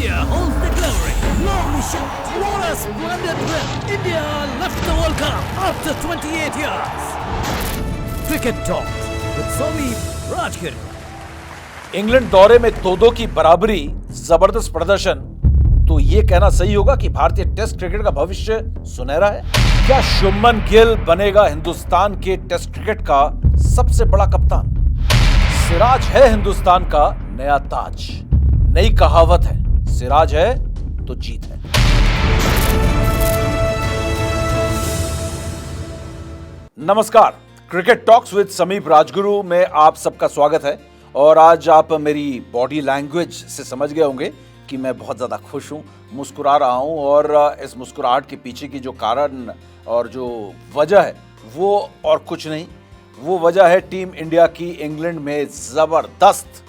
India holds the glory. Long shot. What a splendid win. India left the World Cup after 28 years. Cricket Talk with Somi Rajguru. England दौरे में 2-2 की बराबरी, जबरदस्त प्रदर्शन। तो ये कहना सही होगा कि भारतीय टेस्ट क्रिकेट का भविष्य सुनहरा है। क्या शुभमन गिल बनेगा हिंदुस्तान के टेस्ट क्रिकेट का सबसे बड़ा कप्तान? सिराज है हिंदुस्तान का नया ताज। नई कहावत है, सिराज है तो जीत है। नमस्कार, क्रिकेट टॉक्स विद समीप राजगुरु में आप सबका स्वागत है। और आज आप मेरी बॉडी लैंग्वेज से समझ गए होंगे कि मैं बहुत ज़्यादा खुश हूँ, मुस्कुरा रहा हूँ। और इस मुस्कुराहट के पीछे की जो कारण और जो वजह है वो और कुछ नहीं, वो वजह है टीम इंडिया की इंग्लैंड में ज़बरदस्त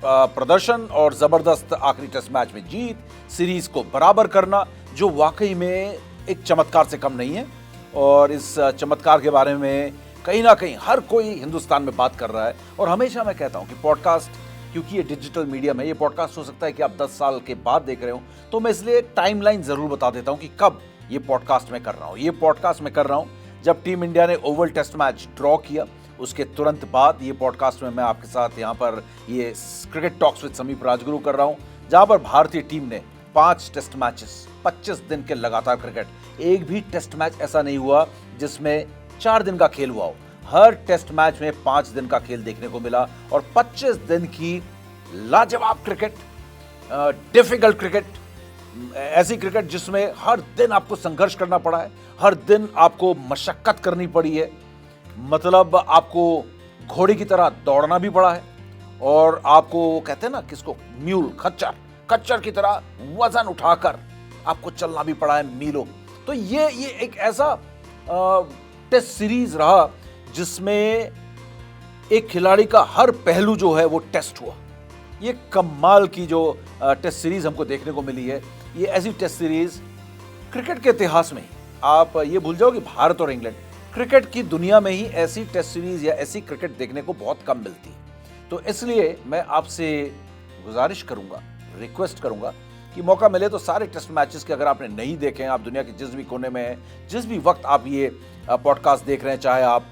प्रदर्शन और ज़बरदस्त आखिरी टेस्ट मैच में जीत, सीरीज को बराबर करना, जो वाकई में एक चमत्कार से कम नहीं है। और इस चमत्कार के बारे में कहीं ना कहीं हर कोई हिंदुस्तान में बात कर रहा है। और हमेशा मैं कहता हूं कि पॉडकास्ट, क्योंकि ये डिजिटल मीडियम है, ये पॉडकास्ट हो सकता है कि आप 10 साल के बाद देख रहे हो, तो मैं इसलिए टाइमलाइन जरूर बता देता हूं कि कब ये पॉडकास्ट मैं कर रहा हूं। ये पॉडकास्ट मैं कर रहा हूं जब टीम इंडिया ने ओवल टेस्ट मैच ड्रॉ किया, उसके तुरंत बाद ये पॉडकास्ट में मैं आपके साथ यहाँ पर ये क्रिकेट टॉक्स विद समीप राजगुरु कर रहा हूँ, जहां पर भारतीय टीम ने 5 टेस्ट मैचेस, 25 दिन के लगातार क्रिकेट, एक भी टेस्ट मैच ऐसा नहीं हुआ जिसमें 4 दिन का खेल हुआ हो। हर टेस्ट मैच में 5 दिन का खेल देखने को मिला और 25 दिन की लाजवाब क्रिकेट, डिफिकल्ट क्रिकेट, ऐसी क्रिकेट जिसमें हर दिन आपको संघर्ष करना पड़ा है, हर दिन आपको मशक्कत करनी पड़ी है। मतलब आपको घोड़े की तरह दौड़ना भी पड़ा है और आपको, कहते हैं ना किसको, म्यूल, खच्चर की तरह वजन उठाकर आपको चलना भी पड़ा है मीलों। तो ये एक ऐसा टेस्ट सीरीज रहा जिसमें एक खिलाड़ी का हर पहलू जो है वो टेस्ट हुआ। ये कमाल की जो टेस्ट सीरीज हमको देखने को मिली है, ये ऐसी टेस्ट सीरीज क्रिकेट के इतिहास में ही, आप ये भूल जाओ कि भारत और इंग्लैंड, क्रिकेट की दुनिया में ही ऐसी टेस्ट सीरीज या ऐसी क्रिकेट देखने को बहुत कम मिलती है। तो इसलिए मैं आपसे गुजारिश करूंगा, रिक्वेस्ट करूंगा कि मौका मिले तो सारे टेस्ट मैचेस के अगर आपने नहीं देखे हैं, आप दुनिया के जिस भी कोने में हैं, जिस भी वक्त आप ये पॉडकास्ट देख रहे हैं, चाहे आप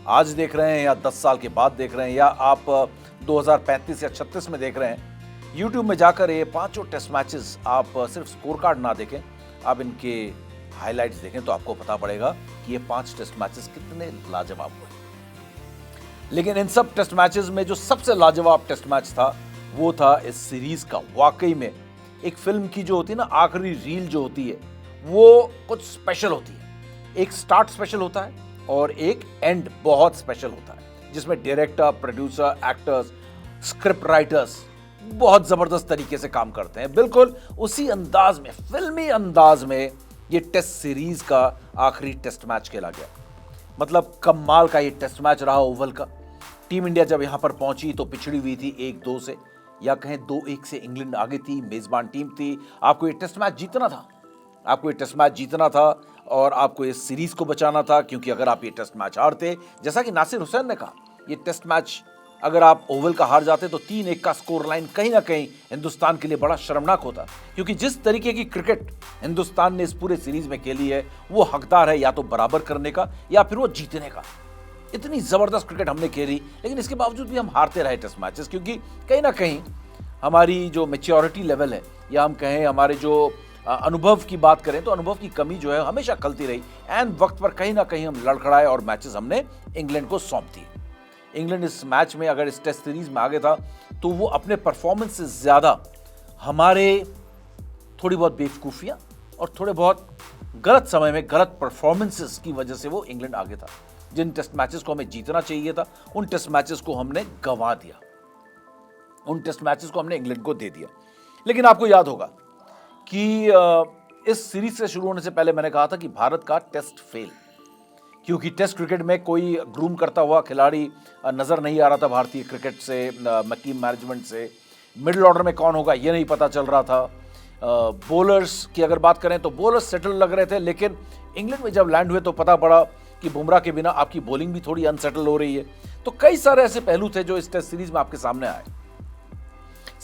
आज देख रहे हैं या 10 साल के बाद देख रहे हैं या आप 2035 या 36 में देख रहे हैं, यूट्यूब में जाकर ये 5 टेस्ट मैचेस आप सिर्फ स्कोर कार्ड ना देखें, आप इनके हाइलाइट्स देखें तो आपको पता पड़ेगा कि ये 5 टेस्ट मैचेस कितने लाजवाब हुए। लेकिन इन सब टेस्ट मैचेस में जो सबसे लाजवाब टेस्ट मैच था वो था इस सीरीज का। वाकई में एक फिल्म की जो होती है ना, आखिरी रील जो होती है वो कुछ स्पेशल होती है। एक स्टार्ट स्पेशल होता है और एक एंड बहुत स्पेशल होता है, जिसमें director, producer, actors, script writers बहुत जबरदस्त तरीके से काम करते हैं। बिल्कुल उसी अंदाज में, फिल्मी अंदाज में ये टेस्ट सीरीज का आखिरी टेस्ट मैच खेला गया। मतलब कमाल का ये टेस्ट मैच रहा ओवल का। टीम इंडिया जब यहां पर पहुंची तो पिछड़ी हुई थी 1-2 से, या कहें 2-1 से इंग्लैंड आगे थी, मेजबान टीम थी। आपको ये टेस्ट मैच जीतना था, और आपको इस सीरीज को बचाना था, क्योंकि अगर आप ये टेस्ट मैच हारते, जैसा कि नासिर हुसैन ने कहा, ये टेस्ट मैच अगर आप ओवल का हार जाते तो 3-1 का स्कोर लाइन कहीं ना कहीं हिंदुस्तान के लिए बड़ा शर्मनाक होता, क्योंकि जिस तरीके की क्रिकेट हिंदुस्तान ने इस पूरे सीरीज में खेली है वो हकदार है या तो बराबर करने का या फिर वो जीतने का। इतनी जबरदस्त क्रिकेट हमने खेली, लेकिन इसके बावजूद भी हम हारते रहे टेस्ट मैचेस, क्योंकि कहीं ना कहीं हमारी जो मैच्योरिटी लेवल है, या हम कहें हमारे जो अनुभव की बात करें तो अनुभव की कमी जो है हमेशा खलती रही। एंड वक्त पर कहीं ना कहीं हम लड़खड़ाए और मैचेस हमने इंग्लैंड को सौंप दिए। इंग्लैंड इस मैच में, अगर इस टेस्ट सीरीज में आगे था, तो वो अपने परफॉर्मेंस से ज्यादा हमारे थोड़ी बहुत बेवकूफियां और थोड़े बहुत गलत समय में गलत परफॉर्मेंसेस की वजह से वो इंग्लैंड आगे था। जिन टेस्ट मैचेस को हमें जीतना चाहिए था, उन टेस्ट मैचेस को हमने गंवा दिया, उन टेस्ट मैचेस को हमने इंग्लैंड को दे दिया। लेकिन आपको याद होगा कि इस सीरीज से शुरू होने से पहले मैंने कहा था कि भारत का टेस्ट फेल, क्योंकि टेस्ट क्रिकेट में कोई ग्रूम करता हुआ खिलाड़ी नजर नहीं आ रहा था भारतीय क्रिकेट से, टीम मैनेजमेंट से। मिडिल ऑर्डर में कौन होगा ये नहीं पता चल रहा था। बॉलर्स की अगर बात करें तो बॉलर्स सेटल लग रहे थे, लेकिन इंग्लैंड में जब लैंड हुए तो पता पड़ा कि बुमराह के बिना आपकी बॉलिंग भी थोड़ी अनसेटल हो रही है। तो कई सारे ऐसे पहलू थे जो इस टेस्ट सीरीज में आपके सामने आए।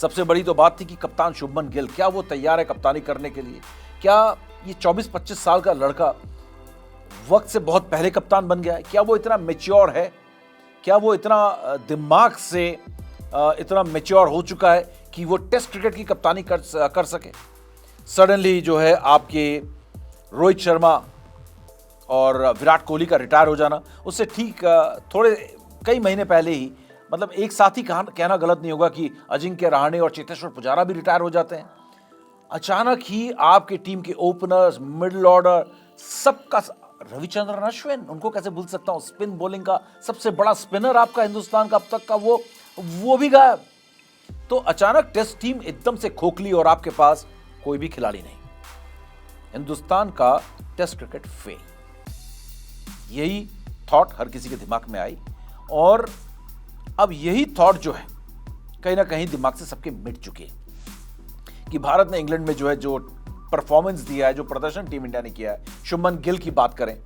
सबसे बड़ी तो बात थी कि कप्तान शुभमन गिल, क्या वो तैयार है कप्तानी करने के लिए? क्या ये 24-25 साल का लड़का वक्त से बहुत पहले कप्तान बन गया है? क्या वो इतना मैच्योर है? क्या वो इतना दिमाग से इतना मैच्योर हो चुका है कि वो टेस्ट क्रिकेट की कप्तानी कर सके? सडनली जो है आपके रोहित शर्मा और विराट कोहली का रिटायर हो जाना, उससे ठीक थोड़े कई महीने पहले ही, मतलब एक साथ ही कहना गलत नहीं होगा कि अजिंक्य रहाणे और चेतेश्वर पुजारा भी रिटायर हो जाते हैं। अचानक ही आपके टीम के ओपनर्स, मिडिल ऑर्डर, सबका, रविचंद्रन अश्विन, उनको कैसे भूल सकता हूं, स्पिन बॉलिंग का सबसे बड़ा स्पिनर आपका हिंदुस्तान का अब तक का, वो भी गायब। तो अचानक टेस्ट टीम एकदम से खोखली और आपके पास कोई भी खिलाड़ी नहीं। हिंदुस्तान का टेस्ट क्रिकेट फेल। यही थॉट हर किसी के दिमाग में आई और अब यही थॉट जो है कहीं ना कहीं दिमाग से सबके मिट चुके हैं कि भारत ने इंग्लैंड में जो परफॉर्मेंस दिया है, जो प्रदर्शन टीम इंडिया ने किया है। शुभमन गिल की बात करें,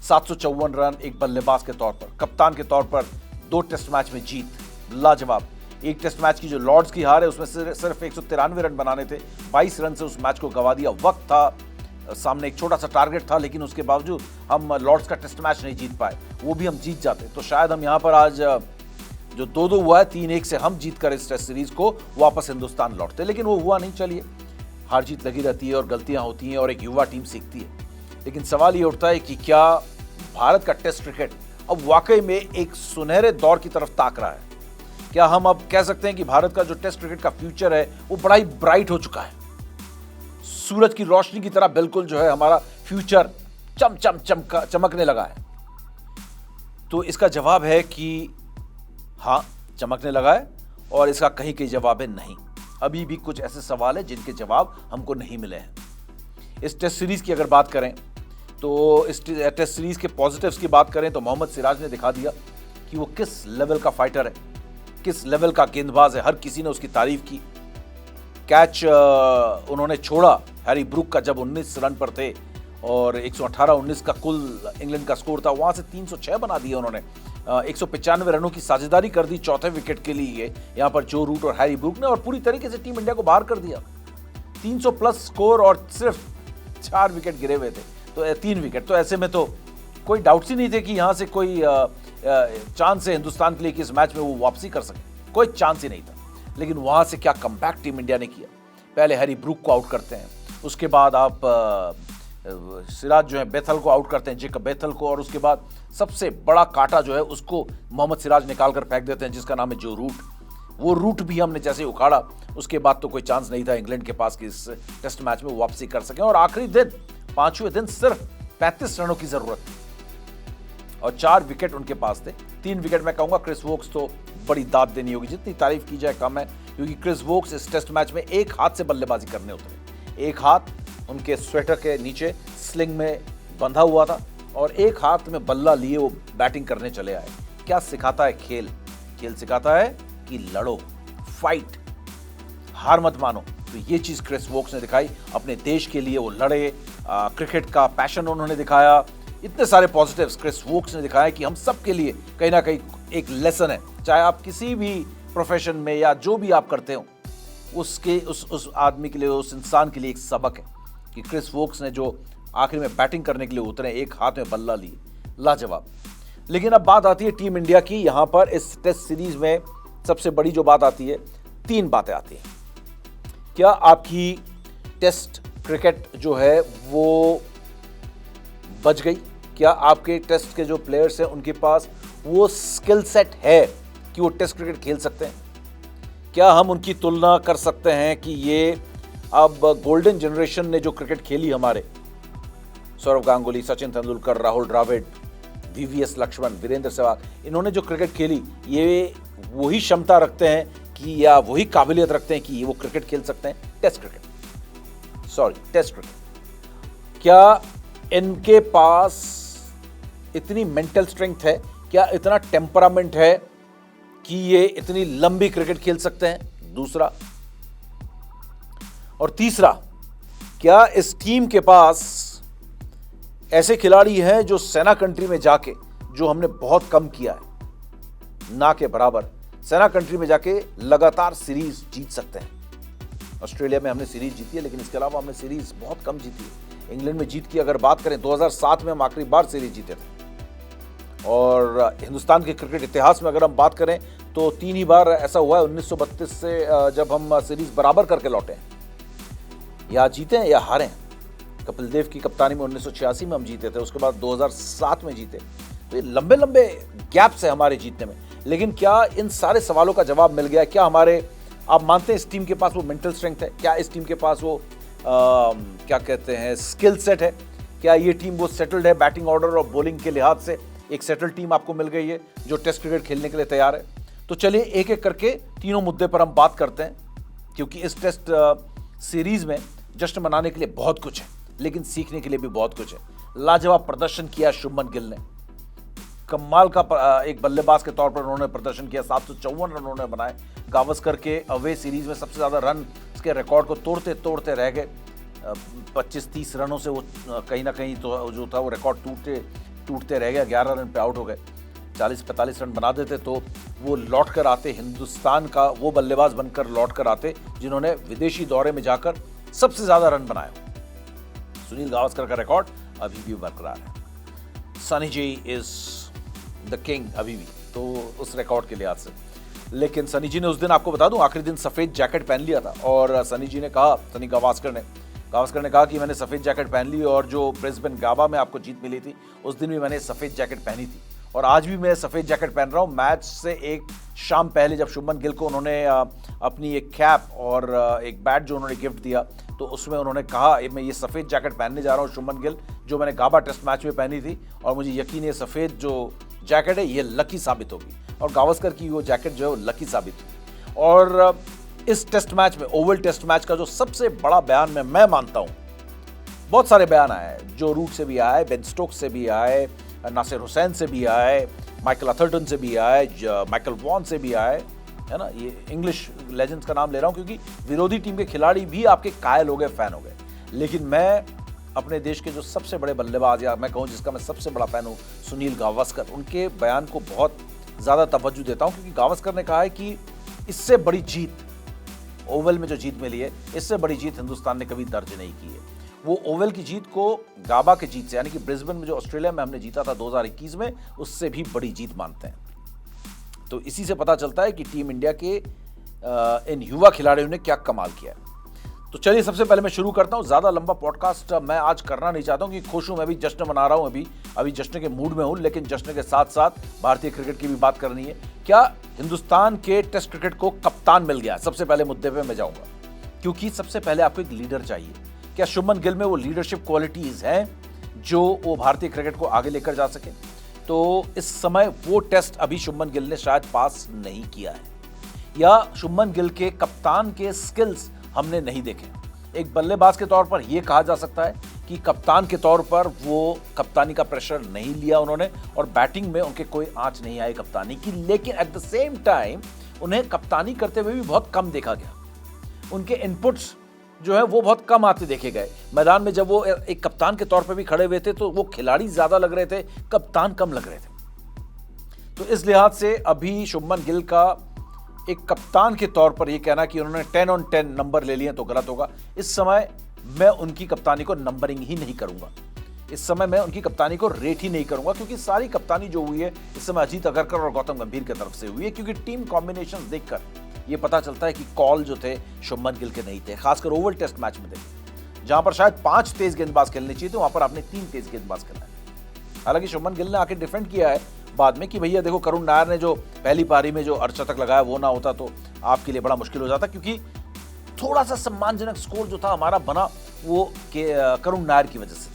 754 रन एक बल्लेबाज के तौर पर, कप्तान के तौर पर 2 टेस्ट मैच में जीत, लाजवाब। एक टेस्ट मैच की जो लॉर्ड्स की हार है उसमें सिर्फ 193 रन बनाने थे, 22 रन से उस मैच को गंवा दिया। वक्त था, सामने एक छोटा सा टारगेट था, लेकिन उसके बावजूद हम लॉर्ड्स का टेस्ट मैच नहीं जीत पाए। वो भी हम जीत जाते तो शायद हम यहाँ पर आज जो 2-2 हुआ है, 3-1 से हम जीत कर इस टेस्ट सीरीज को वापस हिंदुस्तान लौटते, लेकिन वो हुआ नहीं। चलिए, हार जीत लगी रहती है और गलतियां होती हैं और एक युवा टीम सीखती है, लेकिन सवाल ये उठता है कि क्या भारत का टेस्ट क्रिकेट अब वाकई में एक सुनहरे दौर की तरफ ताक रहा है? क्या हम अब कह सकते हैं कि भारत का जो टेस्ट क्रिकेट का फ्यूचर है वो बड़ा ही ब्राइट हो चुका है, सूरज की रोशनी की तरह बिल्कुल जो है हमारा फ्यूचर चमकने लगा है? तो इसका जवाब है कि हाँ, चमकने लगा है, और इसका कहीं कहीं जवाब है नहीं। अभी भी कुछ ऐसे सवाल है जिनके जवाब हमको नहीं मिले हैं। इस टेस्ट सीरीज की अगर बात करें तो इस टेस्ट सीरीज के पॉजिटिव्स की बात करें तो मोहम्मद सिराज ने दिखा दिया कि वो किस लेवल का फाइटर है, किस लेवल का गेंदबाज है। हर किसी ने उसकी तारीफ की। कैच उन्होंने छोड़ा हैरी ब्रूक का जब 19 रन पर थे और 118-19 का कुल इंग्लैंड का स्कोर था, वहां से 306 बना दिए उन्होंने। 195 रनों की साझेदारी कर दी चौथे विकेट के लिए यहाँ पर जो रूट और हैरी ब्रूक ने, और पूरी तरीके से टीम इंडिया को बाहर कर दिया। 300 प्लस स्कोर और सिर्फ 4 विकेट गिरे हुए थे, तो 3 विकेट। तो ऐसे में तो कोई डाउट्स ही नहीं थे कि यहाँ से कोई चांस है हिंदुस्तान के लिए कि इस मैच में वो वापसी कर सके, कोई चांस ही नहीं था। लेकिन वहां से क्या कमबैक टीम इंडिया ने किया। पहले हैरी ब्रूक को आउट करते हैं, उसके बाद आप सिराज जो है बेथल को आउट करते हैं, जेकब बेथल को, और उसके बाद सबसे बड़ा कांटा जो है उसको मोहम्मद सिराज निकाल कर फेंक देते हैं, जिसका नाम है जो रूट। वो रूट भी हमने जैसे उखाड़ा, उसके बाद तो कोई चांस नहीं था इंग्लैंड के पास कि इस टेस्ट मैच में वापसी कर सकें। और आखिरी दिन, 5वें दिन, सिर्फ 35 रनों की जरूरत थी और 4 विकेट उनके पास थे। 3 विकेट मैं कहूंगा। क्रिस वोक्स तो बड़ी दाद देनी होगी, जितनी तारीफ की जाए कम है, क्योंकि क्रिस वोक्स इस टेस्ट मैच में एक हाथ से बल्लेबाजी करने उतरे। एक हाथ उनके स्वेटर के नीचे स्लिंग में बंधा हुआ था और एक हाथ में बल्ला लिए वो बैटिंग करने चले आए। क्या सिखाता है खेल? खेल सिखाता है कि लड़ो, फाइट, हार मत मानो। तो ये चीज क्रिस वोक्स ने दिखाई, अपने देश के लिए वो लड़े, क्रिकेट का पैशन उन्होंने दिखाया। इतने सारे पॉजिटिव्स क्रिस वोक्स ने दिखाया कि हम सब के लिए कहीं ना कहीं एक लेसन है। चाहे आप किसी भी प्रोफेशन में या जो भी आप करते हो, उसके उस आदमी के लिए, उस इंसान के लिए एक सबक है कि क्रिस वोक्स ने जो आखिर में बैटिंग करने के लिए उतरे, एक हाथ में बल्ला लिए, लाजवाब। लेकिन अब बात आती है टीम इंडिया की। यहां पर इस टेस्ट सीरीज में सबसे बड़ी जो बात आती है, 3 बातें आती हैं। क्या आपकी टेस्ट क्रिकेट जो है वो बच गई? क्या आपके टेस्ट के जो प्लेयर्स हैं उनके पास वो स्किल सेट है कि वो टेस्ट क्रिकेट खेल सकते हैं? क्या हम उनकी तुलना कर सकते हैं कि ये अब गोल्डन जनरेशन ने जो क्रिकेट खेली, हमारे सौरव गांगुली, सचिन तेंदुलकर, राहुल द्रविड़, वीवीएस लक्ष्मण, वीरेंद्र सहवाग, इन्होंने जो क्रिकेट खेली, ये वही क्षमता रखते हैं कि, या वही काबिलियत रखते हैं कि ये वो क्रिकेट खेल सकते हैं? Test cricket, test cricket. क्या इनके पास इतनी मेंटल स्ट्रेंथ है? क्या इतना टेम्परामेंट है कि ये इतनी लंबी क्रिकेट खेल सकते हैं? दूसरा। और तीसरा, क्या इस टीम के पास ऐसे खिलाड़ी हैं जो सेना कंट्री में जाके, जो हमने बहुत कम किया है, ना के बराबर, सेना कंट्री में जाके लगातार सीरीज जीत सकते हैं। ऑस्ट्रेलिया में हमने सीरीज जीती है, लेकिन इसके अलावा हमने सीरीज बहुत कम जीती है। इंग्लैंड में जीत की अगर बात करें, 2007 में हम आखिरी बार सीरीज जीते थे। और हिंदुस्तान के क्रिकेट इतिहास में अगर हम बात करें तो 3 ही बार ऐसा हुआ है 1932 से, जब हम सीरीज बराबर करके लौटे हैं, या जीते हैं या हारे हैं। कपिल देव की कप्तानी में 1986 में हम जीते थे, उसके बाद 2007 में जीते। तो ये लंबे लंबे गैप्स है हमारे जीतने में। लेकिन क्या इन सारे सवालों का जवाब मिल गया? क्या हमारे, आप मानते हैं इस टीम के पास वो मेंटल स्ट्रेंथ है? क्या इस टीम के पास वो क्या कहते हैं स्किल सेट है? क्या ये टीम वो सेटल्ड है बैटिंग ऑर्डर और बॉलिंग के लिहाज से? एक सेटल्ड टीम आपको मिल गई है जो टेस्ट क्रिकेट खेलने के लिए तैयार है। तो चलिए एक एक करके तीनों मुद्दे पर हम बात करते हैं, क्योंकि इस टेस्ट सीरीज में जश्न मनाने के लिए बहुत कुछ है, लेकिन सीखने के लिए भी बहुत कुछ है। लाजवाब प्रदर्शन किया शुभमन गिल ने, कमाल का एक बल्लेबाज के तौर पर उन्होंने प्रदर्शन किया। 754 रन उन्होंने बनाए। गावस्कर के अवे सीरीज में सबसे ज्यादा रन के रिकॉर्ड को तोड़ते तोड़ते रह गए। 25-30 रनों से वो कहीं ना कहीं तो जो था वो रिकॉर्ड टूटते रह गया। 11 रन पे आउट हो गए। 40-45 रन बना देते तो वो लौट कर आते, हिंदुस्तान का वो बल्लेबाज बनकर लौट कर आते जिन्होंने विदेशी दौरे में जाकर सबसे ज्यादा रन बनाए। सुनील गावस्कर का रिकॉर्ड अभी भी बरकरार है। सनी जी इज द किंग अभी भी, तो उस रिकॉर्ड के लिहाज से। लेकिन सनी जी ने उस दिन, आपको बता दूं, आखिरी दिन सफेद जैकेट पहन लिया था। और सनी जी ने कहा, सनी गावस्कर ने कहा कि मैंने सफेद जैकेट पहन ली, और जो ब्रिस्बेन गाबा में आपको जीत मिली थी उस दिन भी मैंने सफेद जैकेट पहनी थी, और आज भी मैं सफेद जैकेट पहन रहा हूं। मैच से एक शाम पहले जब शुभमन गिल को उन्होंने अपनी एक कैप और एक बैट जो उन्होंने गिफ्ट दिया, तो उसमें उन्होंने कहा मैं ये सफेद जैकेट पहनने जा रहा हूं शुभमन गिल, जो मैंने गाबा टेस्ट मैच में पहनी थी, और मुझे यकीन है सफेद जो जैकेट है ये लकी साबित होगी। और गावस्कर की वो जैकेट जो है वो लकी साबित हुई। और इस टेस्ट मैच में, ओवल टेस्ट मैच का जो सबसे बड़ा बयान मैं मानता हूं, बहुत सारे बयान आए, जो रूट से भी आए, बेन स्टोक्स से भी आए, नासिर हुसैन से भी आए, माइकल अथर्टन से भी आए, माइकल वॉन से भी आए, है ना। ये इंग्लिश लेजेंड्स का नाम ले रहा हूं क्योंकि विरोधी टीम के खिलाड़ी भी आपके कायल हो गए, फैन हो गए। लेकिन मैं अपने देश के जो सबसे बड़े बल्लेबाज, या मैं कहूं जिसका मैं सबसे बड़ा फैन हूं, सुनील गावस्कर, उनके बयान को बहुत ज्यादा तवज्जो देता हूं, क्योंकि गावस्कर ने कहा है कि इससे बड़ी जीत, ओवल में जो जीत मिली है, इससे बड़ी जीत हिंदुस्तान ने कभी दर्ज नहीं की है। वो ओवल की जीत को गाबा के जीत से, यानी कि ब्रिस्बेन में जो ऑस्ट्रेलिया में हमने जीता था 2021 में, उससे भी बड़ी जीत मानते हैं। तो इसी से पता चलता है कि टीम इंडिया के इन युवा खिलाड़ियों ने क्या कमाल किया है। तो चलिए सबसे पहले मैं शुरू करता हूं। ज्यादा लंबा पॉडकास्ट मैं आज करना नहीं चाहता हूं, कि खुश हूं, मैं भी जश्न मना रहा हूं, अभी जश्न के मूड में हूं, लेकिन जश्न के साथ साथ भारतीय क्रिकेट की भी बात करनी है। क्या हिंदुस्तान के टेस्ट क्रिकेट को कप्तान मिल गया? सबसे पहले मुद्दे पे मैं जाऊंगा, क्योंकि सबसे पहले आपको एक लीडर चाहिए। क्या शुभमन गिल में वो लीडरशिप क्वालिटीज हैं जो वो भारतीय क्रिकेट को आगे लेकर जा सके? तो इस समय वो टेस्ट अभी शुभमन गिल ने शायद पास नहीं किया है, या शुभमन गिल के कप्तान के स्किल्स हमने नहीं देखे। एक बल्लेबाज के तौर पर यह कहा जा सकता है कि कप्तान के तौर पर वो कप्तानी का प्रेशर नहीं लिया उन्होंने, और बैटिंग में उनके कोई आंच नहीं आई कप्तानी की। लेकिन एट द सेम टाइम उन्हें कप्तानी करते हुए भी बहुत कम देखा गया। उनके इनपुट्स जो है वो बहुत कम आते देखे गए। मैदान में जब वो एक कप्तान के तौर पर भी खड़े हुए थे तो वो खिलाड़ी ज्यादा लग रहे थे, कप्तान कम लग रहे थे। तो इस लिहाज से अभी शुभमन गिल का एक कप्तान के तौर पर यह कहना कि उन्होंने 10 on 10 नंबर ले लिए तो गलत होगा। इस समय मैं उनकी कप्तानी को नंबरिंग ही नहीं करूंगा, इस समय मैं उनकी कप्तानी को रेट ही नहीं करूंगा, क्योंकि सारी कप्तानी जो हुई है इस समय अजीत अगरकर और गौतम गंभीर की तरफ से हुई है। क्योंकि टीम कॉम्बिनेशन देखकर यह पता चलता है कि कॉल जो थे शुभमन गिल के नहीं थे, खासकर ओवल टेस्ट मैच में थे, जहां पर शायद 5 तेज गेंदबाज खेलने चाहिए थे, वहां पर आपने 3 तेज गेंदबाज खेला है। हालांकि शुभमन गिल ने आके डिफेंड किया है बाद में कि भैया देखो, करुण नायर ने जो पहली पारी में जो अर्धशतक लगाया वो ना होता तो आपके लिए बड़ा मुश्किल हो जाता, क्योंकि थोड़ा सा सम्मानजनक स्कोर जो था हमारा बना वो करुण नायर की वजह से।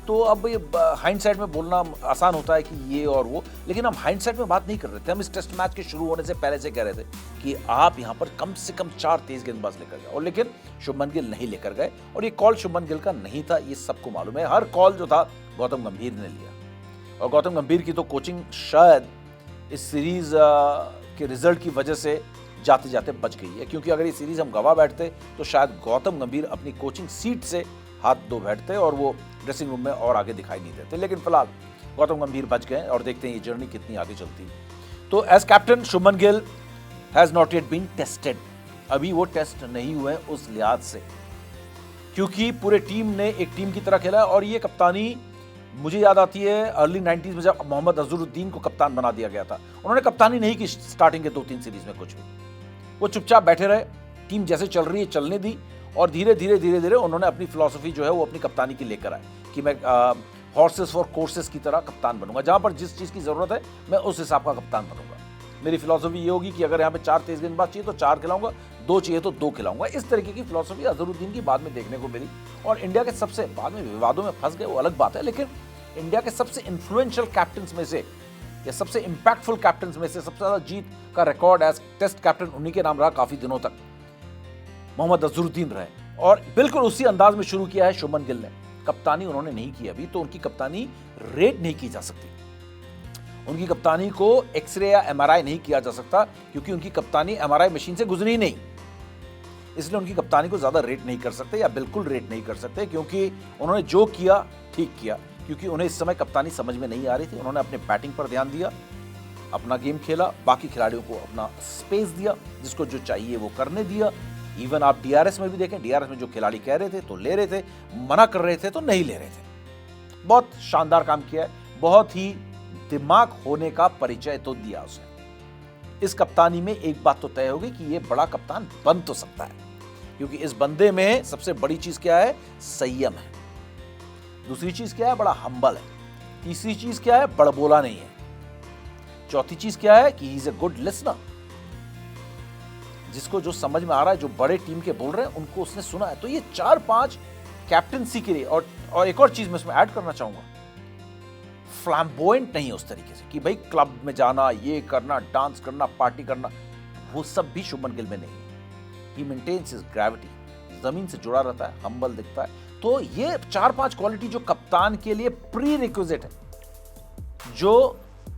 तो अब ये हाइंडसाइड में बोलना आसान होता है कि ये और वो, लेकिन हम हाइंडसाइड में बात नहीं कर रहे थे। हम इस टेस्ट मैच के शुरू होने से पहले से कह रहे थे कि आप यहाँ पर कम से कम 4 तेज गेंदबाज लेकर गए, और लेकिन शुभमन गिल नहीं लेकर गए, और ये कॉल शुभमन गिल का नहीं था, ये सबको मालूम है। हर कॉल जो था गौतम गंभीर ने लिया, और गौतम गंभीर की तो कोचिंग शायद इस सीरीज के रिजल्ट की वजह से जाते जाते बच गई है, क्योंकि अगर ये सीरीज हम गवा बैठते तो शायद गौतम गंभीर अपनी कोचिंग सीट से हाथ धो बैठते और वो ड्रेसिंग रूम में और आगे दिखाई नहीं देते। लेकिन फिलहाल गौतम गंभीर बच गए, और देखते हैं ये जर्नी कितनी आगे चलती है। तो as captain Shubman Gill has not yet been tested, अभी वो टेस्ट नहीं हुए उस लिहाज से, क्योंकि पूरे टीम ने एक टीम की तरह खेला। और ये कप्तानी मुझे याद आती है अर्ली 90s में जब मोहम्मद अजहरुद्दीन को कप्तान बना दिया गया था, उन्होंने कप्तानी नहीं की स्टार्टिंग के 2-3 सीरीज में कुछ भी, वो चुपचाप बैठे रहे, टीम जैसे चल रही है चलने दी, और धीरे धीरे उन्होंने अपनी फिलॉसफी जो है वो अपनी कप्तानी की लेकर आए कि मैं हॉर्सेस फॉर कोर्सेस की तरह कप्तान बनूंगा, जहां पर जिस चीज की जरूरत है मैं उस हिसाब का कप्तान बनूंगा। मेरी फिलॉसफी ये होगी कि अगर यहाँ पे 4 तेज गेंदबाज चाहिए तो 4 खिलाऊंगा, 2 चाहिए तो 2 खिलाऊंगा। इस तरीके की फिलॉसफी अजहरुद्दीन की बाद में देखने को मिली, और इंडिया के सबसे, बाद में विवादों में फंस गए वो अलग बात है, लेकिन इंडिया के सबसे इन्फ्लुएंशियल कैप्टन्स में से या सबसे इंपैक्टफुल कैप्टन्स में से सबसे ज्यादा जीत का रिकॉर्ड एज टेस्ट कैप्टन उन्हीं के नाम रहा काफी दिनों तक, मोहम्मद अजहरुद्दीन रहे। और बिल्कुल उसी अंदाज में शुरू किया है शुभमन गिल ने। कप्तानी उन्होंने नहीं की अभी, तो उनकी कप्तानी रेट नहीं की जा सकती, उनकी कप्तानी को एक्सरे या एमआरआई नहीं किया जा सकता, क्योंकि उनकी कप्तानी एमआरआई मशीन से गुजरी नहीं, इसलिए उनकी कप्तानी को ज्यादा रेट नहीं कर सकते या बिल्कुल रेट नहीं कर सकते, क्योंकि उन्होंने जो किया ठीक किया, क्योंकि उन्हें इस समय कप्तानी समझ में नहीं आ रही थी। उन्होंने अपने बैटिंग पर ध्यान दिया, अपना गेम खेला, बाकी खिलाड़ियों को अपना स्पेस दिया, जिसको जो चाहिए वो करने दिया। इवन आप डीआरएस में भी देखें, डीआरएस में जो खिलाड़ी कह रहे थे तो ले रहे थे, मना कर रहे थे तो नहीं ले रहे थे। बहुत शानदार काम किया है, बहुत ही दिमाग होने का परिचय तो दिया उसने। इस कप्तानी में एक बात तो तय होगी कि ये बड़ा कप्तान बन तो सकता है, क्योंकि इस बंदे में सबसे बड़ी चीज क्या है? संयम है। दूसरी चीज क्या है? बड़ा हम्बल है। तीसरी चीज क्या है? बड़बोला नहीं है। चौथी चीज क्या है? कि he is a good listener, जिसको जो समझ में आ रहा है, जो बड़े टीम के बोल रहे हैं उनको उसने सुना है। तो ये 4-5 कैप्टनसी के लिए, और एक और चीज मैं इसमें ऐड करना चाहूंगा, फ्लैम्बोयेंट नहीं है उस तरीके से कि भाई क्लब में जाना, ये करना, डांस करना, पार्टी करना, वो सब भी शुभमन गिल में नहीं है। ही मेंटेन्स हिज ग्रेविटी, जमीन से जुड़ा रहता है, हम्बल दिखता है। तो ये 4-5 क्वालिटी जो कप्तान के लिए प्री रिक्विजिट है, जो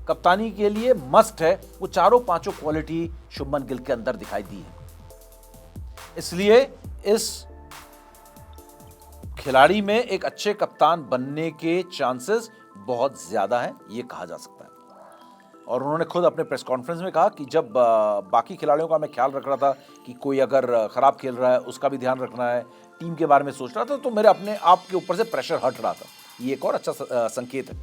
कप्तानी के लिए मस्ट है, वो चारों पांचों क्वालिटी शुभमन गिल के अंदर दिखाई दी है। इसलिए इस खिलाड़ी में एक अच्छे कप्तान बनने के चांसेस बहुत ज्यादा हैं, ये कहा जा सकता है। और उन्होंने खुद अपने प्रेस कॉन्फ्रेंस में कहा कि जब बाकी खिलाड़ियों का मैं ख्याल रख रहा था कि कोई अगर खराब खेल रहा है उसका भी ध्यान रखना है, टीम के बारे में सोच रहा था, तो मेरे अपने आप के ऊपर से प्रेशर हट रहा था। ये एक और अच्छा संकेत है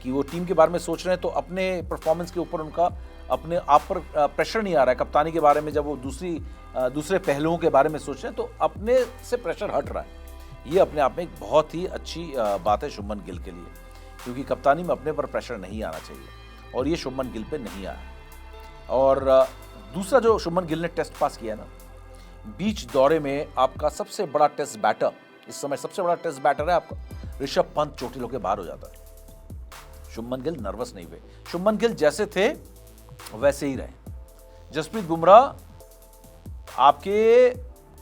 कि वो टीम के बारे में सोच रहे हैं, तो अपने परफॉर्मेंस के ऊपर उनका अपने आप पर प्रेशर नहीं आ रहा है। कप्तानी के बारे में जब वो दूसरे पहलुओं के बारे में सोच रहे हैं तो अपने से प्रेशर हट रहा है। ये अपने आप में एक बहुत ही अच्छी बात है शुभमन गिल के लिए, क्योंकि कप्तानी में अपने पर प्रेशर नहीं आना चाहिए, और ये शुभमन गिल पे नहीं आया। और दूसरा जो शुभमन गिल ने टेस्ट पास किया ना, बीच दौरे में आपका सबसे बड़ा टेस्ट बैटर, इस समय सबसे बड़ा टेस्ट बैटर है आपका ऋषभ पंत, चोटिल होकर बाहर हो जाता है। शुभमन गिल नर्वस नहीं हुए, शुभमन गिल जैसे थे वैसे ही रहे। जसप्रीत बुमराह आपके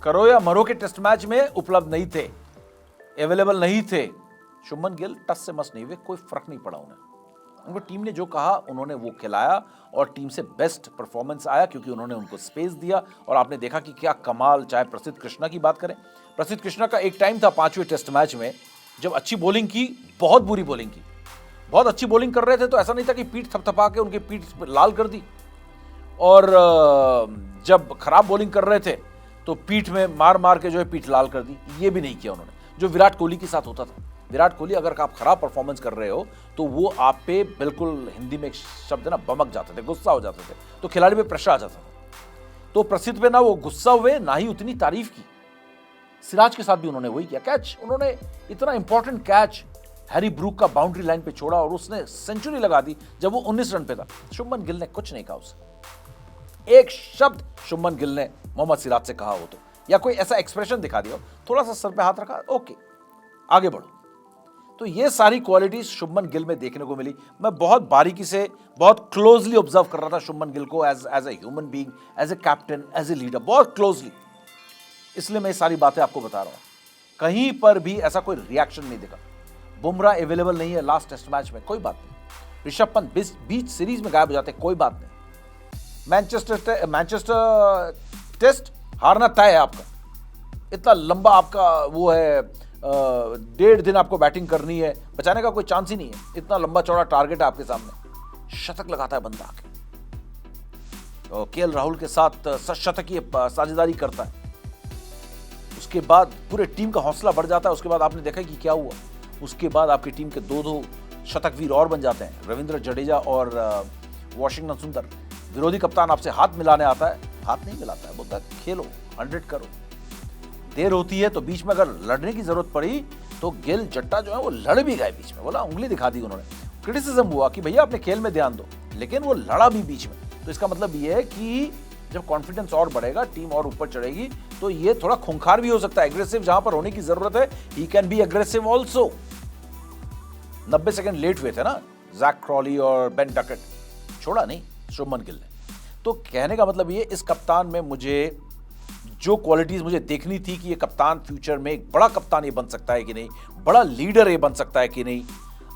करो या मरो के टेस्ट मैच में उपलब्ध नहीं थे, अवेलेबल नहीं थे। शुभमन गिल टस से मस नहीं हुए, कोई फर्क नहीं पड़ा उन्हें। उनको टीम ने जो कहा उन्होंने वो खिलाया, और टीम से बेस्ट परफॉर्मेंस आया, क्योंकि उन्होंने उनको स्पेस दिया। और आपने देखा कि क्या कमाल, चाहे प्रसिद्ध कृष्णा की बात करें, प्रसिद्ध कृष्णा का एक टाइम था 5वें टेस्ट मैच में जब अच्छी बॉलिंग की, बहुत बुरी बॉलिंग की, बहुत अच्छी बॉलिंग कर रहे थे, तो ऐसा नहीं था कि पीठ थपथपा के उनकी पीठ लाल कर दी, और जब खराब बॉलिंग कर रहे थे तो पीठ में मार मार के जो है पीठ लाल कर दी। ये भी नहीं किया उन्होंने, जो विराट कोहली के साथ होता था। विराट कोहली अगर आप खराब परफॉर्मेंस कर रहे हो तो वो आप पे बिल्कुल, हिंदी में एक शब्द है ना, बमक जाते थे, गुस्सा हो जाते थे, तो खिलाड़ी पे प्रेशर आ जाता था। तो प्रसिद्ध पे ना वो गुस्सा हुए, ना ही उतनी तारीफ की। सिराज के साथ भी उन्होंने वही किया। कैच, उन्होंने इतना इंपॉर्टेंट कैच हैरी ब्रूक का बाउंड्री लाइन पे छोड़ा और उसने सेंचुरी लगा दी जब वो 19 रन पे था। शुभमन गिल ने कुछ नहीं कहा उसे, एक शब्द शुभमन गिल ने मोहम्मद सिराज से कहा हो तो, या कोई ऐसा एक्सप्रेशन दिखा दिया, थोड़ा सा सर पे हाथ रखा, ओके आगे बढ़ो। तो ये सारी क्वालिटीज शुभमन गिल में देखने को मिली। मैं बहुत बारीकी से, बहुत क्लोजली ऑब्जर्व कर रहा था शुभमन गिल को as a human being, as a captain, as a leader, बहुत क्लोजली। इसलिए मैं ये सारी बातें आपको बता रहा हूं। कहीं पर भी ऐसा कोई रिएक्शन नहीं दिखा। बुमराह अवेलेबल नहीं है लास्ट टेस्ट मैच में, कोई बात नहीं। ऋषभ पंत बीच सीरीज में गायब हो जाते, कोई बात नहीं। मैनचेस्टर टेस्ट हारना तय है आपका, इतना लंबा आपका वो है, 1.5 दिन आपको बैटिंग करनी है, बचाने का कोई चांस ही नहीं है। इतना लंबा चौड़ा टारगेट है आपके सामने, शतक लगाता है बंदा आके, केएल राहुल के साथ शतकीय साझेदारी करता है, उसके बाद पूरे टीम का हौसला बढ़ जाता है। उसके बाद आपने देखा कि क्या हुआ, उसके बाद आपकी टीम के दो शतकवीर और बन जाते हैं, रविंद्र जडेजा और वॉशिंगटन सुंदर। विरोधी कप्तान आपसे हाथ मिलाने आता है, हाथ नहीं मिलाता है, बोलता है खेलो, 100 करो। देर होती है तो बीच में अगर लड़ने की जरूरत पड़ी तो गिल जट्टा जो है वो लड़ भी गए बीच में, बोला उंगली दिखा दी उन्होंने। क्रिटिसिज्म हुआ कि भैया अपने खेल में ध्यान दो, लेकिन वो लड़ा भी बीच में। तो इसका मतलब ये है कि जब कॉन्फिडेंस और बढ़ेगा, टीम और ऊपर चढ़ेगी, तो ये थोड़ा खूंखार भी हो सकता है। एग्रेसिव जहां पर होने की जरूरत है, he can be aggressive also. 90 second late हुए थे ना जैक क्रॉली और बेन डकेट, छोड़ा नहीं शुभमन गिल ने। तो कहने का मतलब ये, इस कप्तान में मुझे जो क्वालिटीज मुझे देखनी थी कि ये कप्तान फ्यूचर में एक बड़ा कप्तान ये बन सकता है कि नहीं, बड़ा लीडर ये बन सकता है कि नहीं,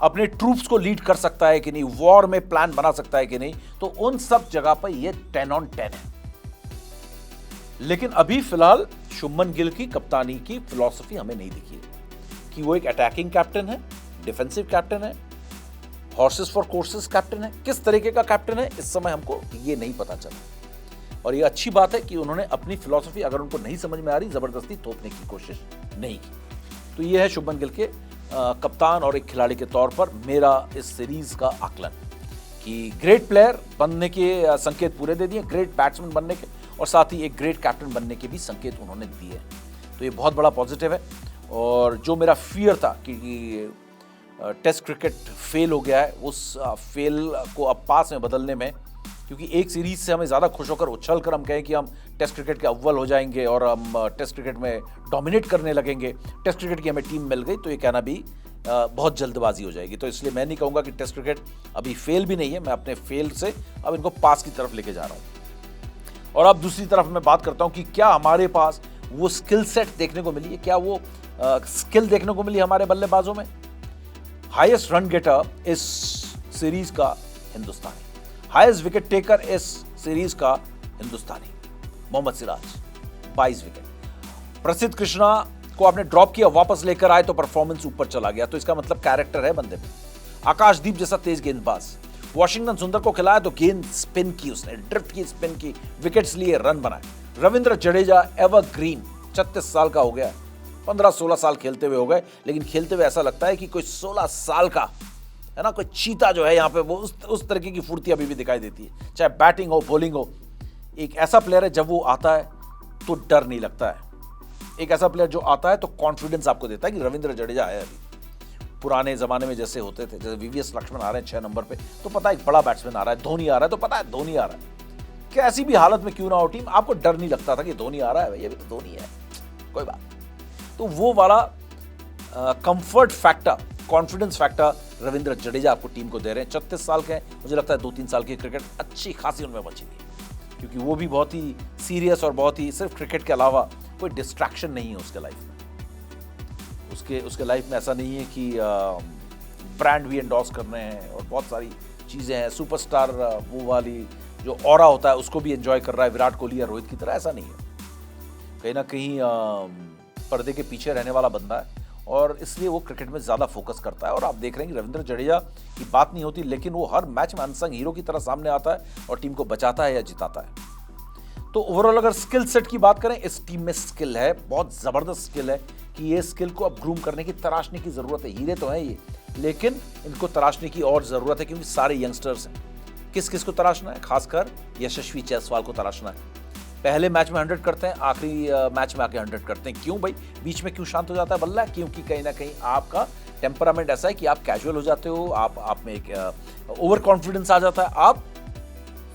अपने ट्रूप्स को लीड कर सकता है कि नहीं, वॉर में प्लान बना सकता है कि नहीं, तो उन सब जगह पर ये 10 on 10 है। लेकिन अभी फिलहाल शुभमन गिल की कप्तानी की फिलॉसफी हमें नहीं दिखी कि वो एक अटैकिंग कैप्टन है, डिफेंसिव कैप्टन है, हॉर्सेस फॉर कोर्सेस कैप्टन है। किस तरीके का कैप्टन है इस समय हमको ये नहीं पता चला। और ये अच्छी बात है कि उन्होंने अपनी फिलॉसफी, अगर उनको नहीं समझ में आ रही, जबरदस्ती थोपने की कोशिश नहीं की। तो ये है शुभमन गिल के कप्तान और एक खिलाड़ी के तौर पर मेरा इस सीरीज का आकलन, कि ग्रेट प्लेयर बनने के संकेत पूरे दे दिए, ग्रेट बैट्समैन बनने के, और साथ ही एक ग्रेट कैप्टन बनने के भी संकेत उन्होंने दिए। तो ये बहुत बड़ा पॉजिटिव है। और जो मेरा फियर था कि टेस्ट क्रिकेट फेल हो गया है, उस फेल को अब पास में बदलने में, क्योंकि एक सीरीज से हमें ज़्यादा खुश होकर उछल कर हम कहें कि हम टेस्ट क्रिकेट के अव्वल हो जाएंगे और हम टेस्ट क्रिकेट में डोमिनेट करने लगेंगे, टेस्ट क्रिकेट की हमें टीम मिल गई, तो ये कहना भी बहुत जल्दबाजी हो जाएगी। तो इसलिए मैं नहीं कहूँगा कि टेस्ट क्रिकेट अभी फेल भी नहीं है, मैं अपने फेल से अब इनको पास की तरफ लेके जा रहा हूँ। और अब दूसरी तरफ मैं बात करता हूँ कि क्या हमारे पास वो स्किल सेट देखने को मिली है, क्या वो स्किल देखने को मिली हमारे बल्लेबाजों में। हाईएस्ट रन गेटर इस सीरीज का हिंदुस्तानी, हाईएस्ट विकेट टेकर इस सीरीज का हिंदुस्तानी मोहम्मद सिराज, 22 विकेट। प्रसिद्ध कृष्णा को आपने ड्रॉप किया, वापस लेकर आए तो परफॉर्मेंस ऊपर चला गया, तो इसका मतलब कैरेक्टर है बंदे में। आकाशदीप जैसा तेज गेंदबाज, वॉशिंगटन सुंदर को खिलाया तो गेंद स्पिन की, उसने ड्रिफ्ट की, स्पिन की, विकेट्स लिए, रन बनाए। रविंद्र जडेजा एवरग्रीन, 36 साल का हो गया, 15-16 साल खेलते हुए हो गए, लेकिन खेलते हुए ऐसा लगता है कि कोई 16 साल का है ना, कोई चीता जो है यहाँ पे, वो उस तरीके की फुर्ती अभी भी दिखाई देती है, चाहे बैटिंग हो बॉलिंग हो। एक ऐसा प्लेयर है जब वो आता है तो डर नहीं लगता है, एक ऐसा प्लेयर जो आता है तो कॉन्फिडेंस आपको देता है कि रविंद्र जडेजा है। अभी पुराने जमाने में जैसे होते थे, जैसे वीवीएस लक्ष्मण आ रहे हैं 6 नंबर पे, तो पता है एक बड़ा बैट्समैन आ रहा है, धोनी आ रहा है तो पता है धोनी आ रहा है, कैसी भी हालत में क्यों ना हो टीम, आपको डर नहीं लगता था कि धोनी आ रहा है, ये भी तो धोनी है, कोई बात। तो वो वाला comfort factor, confidence factor Ravindra Jadeja आपको टीम को दे रहे हैं। 36 साल के हैं, मुझे लगता है 2-3 साल की क्रिकेट अच्छी खासी उनमें बची थी, क्योंकि वो भी बहुत ही सीरियस और बहुत ही, सिर्फ क्रिकेट के अलावा कोई डिस्ट्रैक्शन नहीं है उसके लाइफ में। उसके लाइफ में ऐसा नहीं है कि ब्रांड भी एंडोर्स कर रहे हैं और बहुत सारी चीज़ें हैं, सुपरस्टार वो वाली जो ऑरा होता है उसको भी एंजॉय कर रहा है विराट कोहली या रोहित की तरह, ऐसा नहीं है। कहीं ना कहीं पर्दे के पीछे रहने वाला बंदा है और इसलिए वो क्रिकेट में ज़्यादा फोकस करता है। और आप देख रहे हैं कि रविंद्र जडेजा की बात नहीं होती, लेकिन वो हर मैच में अनसंग हीरो की तरह सामने आता है और टीम को बचाता है या जिताता है। तो ओवरऑल अगर स्किल सेट की बात करें, इस टीम में स्किल है, बहुत ज़बरदस्त स्किल है कि ये स्किल को अब ग्रूम करने की, तराशने की ज़रूरत है। हीरे तो हैं ये, लेकिन इनको तराशने की और ज़रूरत है, क्योंकि सारे यंगस्टर्स हैं। किस किस को तराशना है? खासकर यशस्वी जायसवाल को तराशना है। पहले मैच में 100 करते हैं, आखिरी मैच में आके 100 करते हैं। क्यों भाई? बीच में क्यों शांत हो जाता है बल्ला? क्योंकि कहीं ना कहीं आपका टेम्परामेंट ऐसा है कि आप कैजुअल हो जाते हो, आप में एक ओवर कॉन्फिडेंस आ जाता है, आप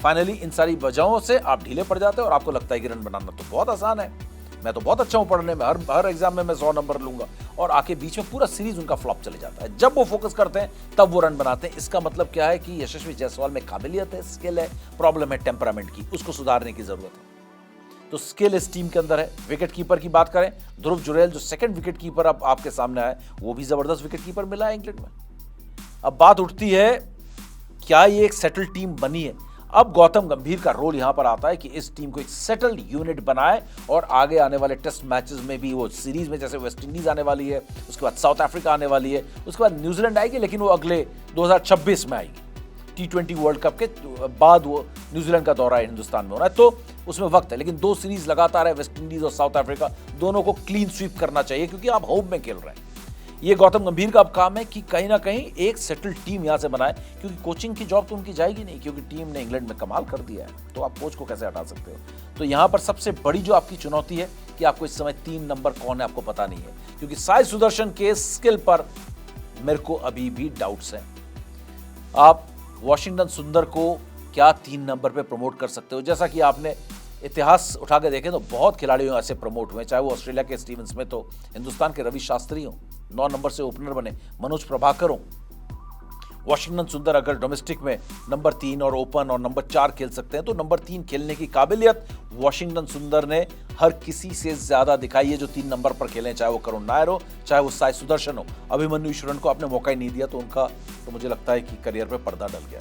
फाइनली इन सारी वजहों से आप ढीले पड़ जाते हो और आपको लगता है कि रन बनाना तो बहुत आसान है, मैं तो बहुत अच्छा हूं पढ़ने में, हर एग्जाम में मैं 100 नंबर लूंगा, और आके बीच में पूरा सीरीज उनका फ्लॉप चले जाता है। जब वो फोकस करते हैं तब वो रन बनाते हैं। इसका मतलब क्या है कि यशस्वी जायसवाल में काबिलियत है, स्किल है, प्रॉब्लम है टेम्परामेंट की, उसको सुधारने की जरूरत है। तो स्किल इस टीम के अंदर है। विकेट कीपर की बात करें, ध्रुव जुरैल जो सेकंड विकेट कीपर अब आपके सामने आए, वो भी जबरदस्त विकेट कीपर मिला है इंग्लैंड में। अब बात उठती है, क्या ये एक सेटल टीम बनी है? अब गौतम गंभीर का रोल यहां पर आता है कि इस टीम को एक सेटल्ड यूनिट बनाए और आगे आने वाले टेस्ट मैचेस में भी, वो सीरीज में जैसे वेस्ट इंडीज आने वाली है, उसके बाद साउथ अफ्रीका आने वाली है, उसके बाद न्यूजीलैंड आएगी, लेकिन वो अगले 2026 में आएगी। T20 वर्ल्ड कप के बाद वो न्यूजीलैंड का दौरा हिंदुस्तान में होना है, तो उसमें वक्त है। लेकिन 2 सीरीज लगातार है, वेस्ट इंडीज और साउथ अफ्रीका, दोनों को क्लीन स्वीप करना चाहिए क्योंकि आप होम में खेल रहे हैं। ये गौतम गंभीर का अब काम है कि कहीं ना कहीं एक सेटल टीम यहां से बनाए, क्योंकि कोचिंग की जॉब तो उनकी जाएगी नहीं, क्योंकि टीम ने इंग्लैंड में कमाल कर दिया है, तो आप कोच को कैसे हटा सकते हो। तो यहां पर सबसे बड़ी जो आपकी चुनौती है कि आपको इस समय 3 नंबर कौन है आपको पता नहीं है, क्योंकि साई सुदर्शन के स्किल पर मेरे को अभी भी डाउट्स हैं। आप वॉशिंगटन सुंदर को क्या 3 नंबर पे प्रमोट कर सकते हो? जैसा कि आपने इतिहास उठा के देखें तो बहुत खिलाड़ियों ऐसे प्रमोट हुए, चाहे वो ऑस्ट्रेलिया के स्टीवन स्मिथ हो, हिंदुस्तान के रवि शास्त्री हो, 9 नंबर से ओपनर बने, मनोज प्रभाकर हो। वॉशिंगटन सुंदर अगर डोमेस्टिक में नंबर 3 और ओपन और नंबर 4 खेल सकते हैं, तो नंबर 3 खेलने की काबिलियत वॉशिंगटन सुंदर ने हर किसी से ज्यादा दिखाई है जो 3 नंबर पर खेलें, चाहे वो करुण नायर हो, चाहे वो साई सुदर्शन हो। अभिमन्यु ईश्वरन को आपने मौका ही नहीं दिया, तो उनका तो मुझे लगता है कि करियर पे पर्दा डल गया,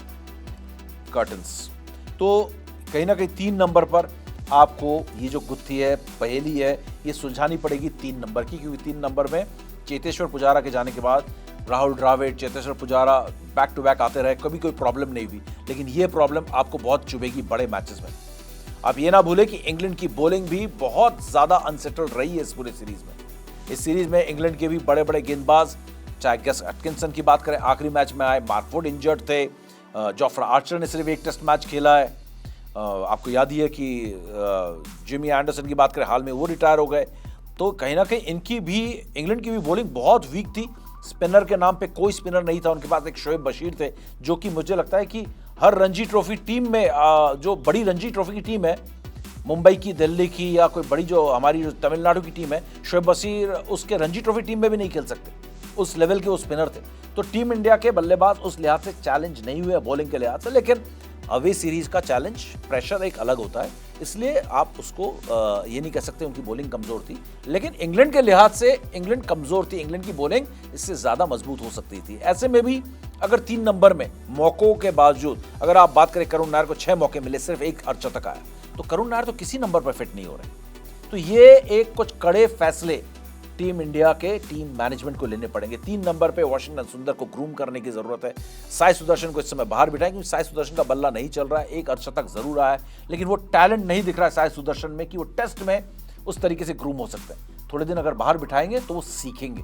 कर्टन्स। तो कहीं ना कहीं 3 नंबर पर आपको ये जो गुत्थी है, पहेली है, ये सुलझानी पड़ेगी 3 नंबर की, क्योंकि 3 नंबर में चेतेश्वर पुजारा के जाने के बाद Rahul Dravid, Cheteshwar Pujara back to back आते रहे, कभी कोई प्रॉब्लम नहीं हुई, लेकिन ये प्रॉब्लम आपको बहुत चुभेगी बड़े मैचेस में। आप ये ना भूलें कि इंग्लैंड की बॉलिंग भी बहुत ज्यादा अनसेटल्ड रही है इस पूरे सीरीज में। इस सीरीज में इंग्लैंड के भी बड़े बड़े गेंदबाज, चाहे गेस एटकिंसन की बात करें, आखिरी मैच में आए, मार्क वुड इंजर्ड थे, जोफ्रा आर्चर ने सिर्फ 1 टेस्ट मैच खेला है, आपको याद ही है कि जिमी एंडरसन की बात करें, हाल में वो रिटायर हो गए। तो कहीं ना कहीं इनकी भी, इंग्लैंड की भी बॉलिंग बहुत वीक थी। स्पिनर के नाम पे कोई स्पिनर नहीं था, उनके पास एक शोएब बशीर थे, जो कि मुझे लगता है कि हर रणजी ट्रॉफी टीम में, जो बड़ी रणजी ट्रॉफी की टीम है, मुंबई की, दिल्ली की, या कोई बड़ी जो हमारी जो तमिलनाडु की टीम है, शोएब बशीर उसके रणजी ट्रॉफी टीम में भी नहीं खेल सकते, उस लेवल के वो स्पिनर थे। तो टीम इंडिया के बल्लेबाज उस लिहाज से चैलेंज नहीं हुए बॉलिंग के लिहाज से, लेकिन अवे सीरीज का चैलेंज, प्रेशर एक अलग होता है, इसलिए आप उसको ये नहीं कह सकते उनकी बॉलिंग कमजोर थी। लेकिन इंग्लैंड के लिहाज से इंग्लैंड कमजोर थी, इंग्लैंड की बॉलिंग इससे ज्यादा मजबूत हो सकती थी। ऐसे में भी अगर 3 नंबर में मौकों के बावजूद, अगर आप बात करें, करुण नायर को 6 मौके मिले, सिर्फ 1 अर्धशतक आया, तो करुण नायर तो किसी नंबर पर फिट नहीं हो रहे। तो ये एक कुछ कड़े फैसले टीम इंडिया के टीम मैनेजमेंट को लेने पड़ेंगे। 3 नंबर पे वॉशिंगटन सुंदर को ग्रूम करने की जरूरत है। साई सुदर्शन को इस समय बाहर बिठाएं, क्योंकि साई सुदर्शन का बल्ला नहीं चल रहा है, 1 अर्धशतक जरूर आया है, लेकिन वो टैलेंट नहीं दिख रहा है साई सुदर्शन में कि वो टेस्ट में उस तरीके से ग्रूम हो सकते हैं। थोड़े दिन अगर बाहर बिठाएंगे तो वो सीखेंगे।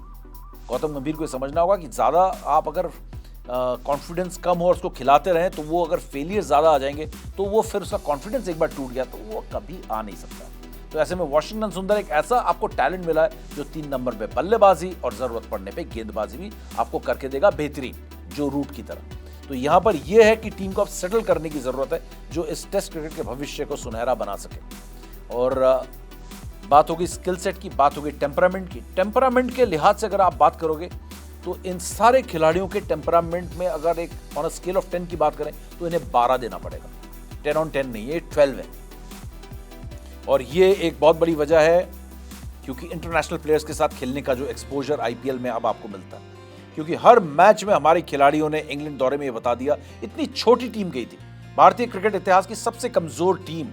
गौतम गंभीर को समझना होगा कि ज्यादा आप अगर कॉन्फिडेंस कम हो और उसको खिलाते रहें, तो वो अगर फेलियर ज्यादा आ जाएंगे, तो वो फिर उसका कॉन्फिडेंस एक बार टूट गया तो वो कभी आ नहीं सकता। तो ऐसे में वॉशिंगटन सुंदर एक ऐसा आपको टैलेंट मिला है जो 3 नंबर पे बल्लेबाजी और जरूरत पड़ने पे गेंदबाजी भी आपको करके देगा बेहतरीन, जो रूट की तरह। तो यहां पर यह है कि टीम को अब सेटल करने की जरूरत है, जो इस टेस्ट क्रिकेट के भविष्य को सुनहरा बना सके। और बात होगी स्किल सेट की, बात होगी टेम्परामेंट की। टेम्परामेंट के लिहाज से अगर आप बात करोगे तो इन सारे खिलाड़ियों के टेम्परामेंट में अगर एक ऑन अ स्केल ऑफ 10 की बात करें तो इन्हें 12 देना पड़ेगा। 10 on 10 नहीं, ये 12 है। और ये एक बहुत बड़ी वजह है क्योंकि इंटरनेशनल प्लेयर्स के साथ खेलने का जो एक्सपोजर आईपीएल में अब आपको मिलता है, क्योंकि हर मैच में हमारे खिलाड़ियों ने इंग्लैंड दौरे में ये बता दिया, इतनी छोटी टीम गई थी, भारतीय क्रिकेट इतिहास की सबसे कमजोर टीम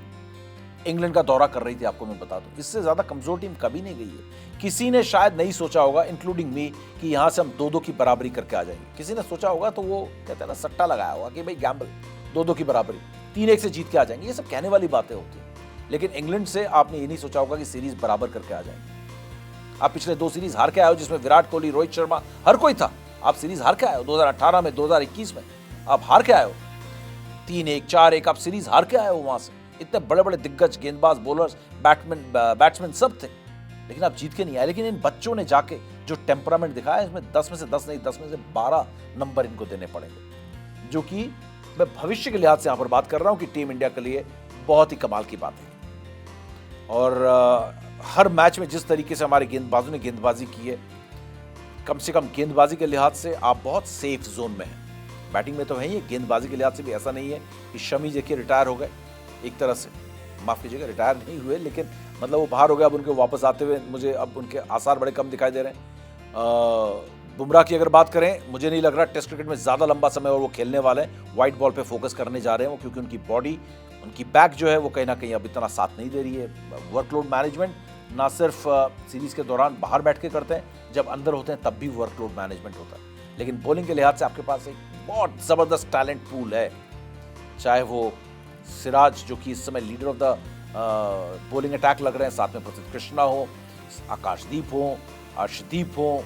इंग्लैंड का दौरा कर रही थी। आपको मैं बता दूं, इससे ज्यादा कमजोर टीम कभी नहीं गई है। किसी ने शायद नहीं सोचा होगा, इंक्लूडिंग मी, कि यहां से हम 2-2 की बराबरी करके आ जाएंगे। किसी ने सोचा होगा तो वो कहते हैं ना, सट्टा लगाया होगा कि भाई गैम्बल, 2-2 की बराबरी, 3-1 से जीत के आ जाएंगे। ये सब कहने वाली बातें होती हैं, लेकिन इंग्लैंड से आपने ये नहीं सोचा होगा कि सीरीज बराबर करके आ जाएंगे। आप पिछले 2 सीरीज हार के आए हो, जिसमें विराट कोहली, रोहित शर्मा, हर कोई था। आप सीरीज हार के आए हो 2018 में, 2021 में आप हार के आए हो 3-1, 4-1, आप सीरीज हार के आए हो। वहां से इतने बड़े बड़े दिग्गज गेंदबाज, बॉलर्स, बैट्समैन सब थे, लेकिन आप जीत के नहीं आए। लेकिन इन बच्चों ने जाके जो टेम्परामेंट दिखाया, इसमें 10 में से 10 नहीं, 10 में से 12 नंबर इनको देने पड़ेंगे, जो कि मैं भविष्य के लिहाज से यहां पर बात कर रहा हूं कि टीम इंडिया के लिए बहुत ही कमाल की बात है। और हर मैच में जिस तरीके से हमारे गेंदबाजों ने गेंदबाजी की है, कम से कम गेंदबाजी के लिहाज से आप बहुत सेफ जोन में हैं। बैटिंग में तो है ही, गेंदबाजी के लिहाज से भी ऐसा नहीं है कि शमी देखिए रिटायर हो गए, एक तरह से, माफ कीजिएगा, रिटायर नहीं हुए, लेकिन मतलब वो बाहर हो गए। अब उनके वापस आते हुए मुझे अब उनके आसार बड़े कम दिखाई दे रहे हैं। बुमराह की अगर बात करें, मुझे नहीं लग रहा टेस्ट क्रिकेट में ज़्यादा लंबा समय और वो खेलने वाले हैं। वाइट बॉल पे फोकस करने जा रहे हैं वो, क्योंकि उनकी बॉडी, उनकी बैक जो है वो कहीं ना कहीं अब इतना साथ नहीं दे रही है। वर्कलोड मैनेजमेंट ना सिर्फ सीरीज़ के दौरान बाहर बैठ के करते हैं, जब अंदर होते हैं तब भी वर्कलोड मैनेजमेंट होता है। लेकिन बॉलिंग के लिहाज से आपके पास एक बहुत ज़बरदस्त टैलेंट पूल है, चाहे वो सिराज जो कि इस समय leader of the bowling attack लग रहे हैं, साथ में प्रसिद्ध कृष्णा हो, आकाशदीप हो, अर्शदीप हो,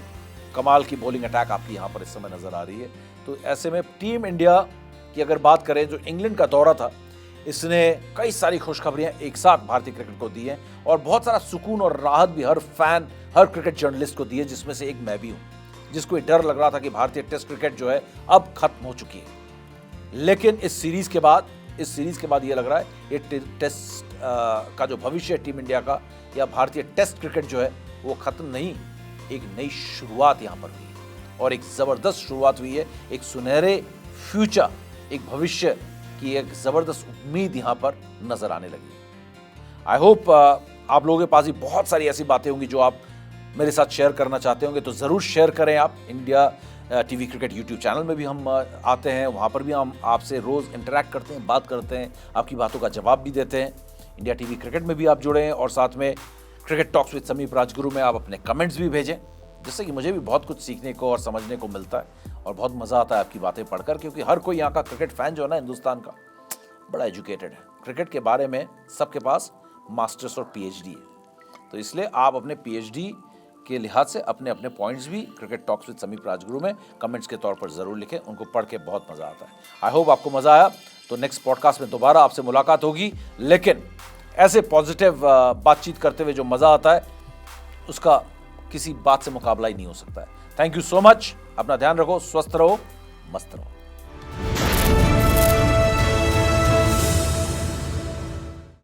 कमाल की बॉलिंग अटैक आपकी यहाँ पर इस समय नजर आ रही है। तो ऐसे में टीम इंडिया की अगर बात करें, जो इंग्लैंड का दौरा था, इसने कई सारी खुशखबरियां एक साथ भारतीय क्रिकेट को दी हैं और बहुत सारा सुकून और राहत भी हर फैन, हर क्रिकेट जर्नलिस्ट को दी है, जिसमें से एक मैं भी हूं, जिसको ये डर लग रहा था कि भारतीय टेस्ट क्रिकेट जो है अब खत्म हो चुकी है। लेकिन इस सीरीज के बाद ये लग रहा है ये टेस्ट का जो भविष्य है टीम इंडिया का या भारतीय टेस्ट क्रिकेट जो है वो खत्म नहीं, एक नई शुरुआत यहाँ पर हुई है और एक जबरदस्त शुरुआत हुई है, एक सुनहरे फ्यूचर, एक भविष्य की एक जबरदस्त उम्मीद यहाँ पर नजर आने लगी। आई होप आप लोगों के पास भी बहुत सारी ऐसी बातें होंगी जो आप मेरे साथ शेयर करना चाहते होंगे, तो जरूर शेयर करें आप। India TV cricket YouTube channel में भी हम आते हैं, वहाँ पर भी हम आपसे रोज इंटरेक्ट करते हैं, बात करते हैं, आपकी बातों का जवाब भी देते हैं। इंडिया टीवी क्रिकेट में भी आप जुड़े हैं और साथ में क्रिकेट टॉक्स विद समीप राजगुरु में आप अपने कमेंट्स भी भेजें, जिससे कि मुझे भी बहुत कुछ सीखने को और समझने को मिलता है और बहुत मज़ा आता है आपकी बातें पढ़कर, क्योंकि हर कोई यहाँ का क्रिकेट फैन जो है ना हिंदुस्तान का, बड़ा एजुकेटेड है क्रिकेट के बारे में, सबके पास मास्टर्स और पीएचडी है। तो इसलिए आप अपने पीएचडी के लिहाज से अपने अपने पॉइंट्स भी क्रिकेट टॉक्स विद समीप राजगुरु में कमेंट्स के तौर पर ज़रूर लिखें, उनको पढ़ के बहुत मज़ा आता है। आई होप आपको मज़ा आया। तो नेक्स्ट पॉडकास्ट में दोबारा आपसे मुलाकात होगी, लेकिन ऐसे पॉजिटिव बातचीत करते हुए जो मज़ा आता है उसका किसी बात से मुकाबला ही नहीं हो सकता है। Thank you so much. अपना ध्यान रखो, स्वस्थ रहो, मस्त रहो।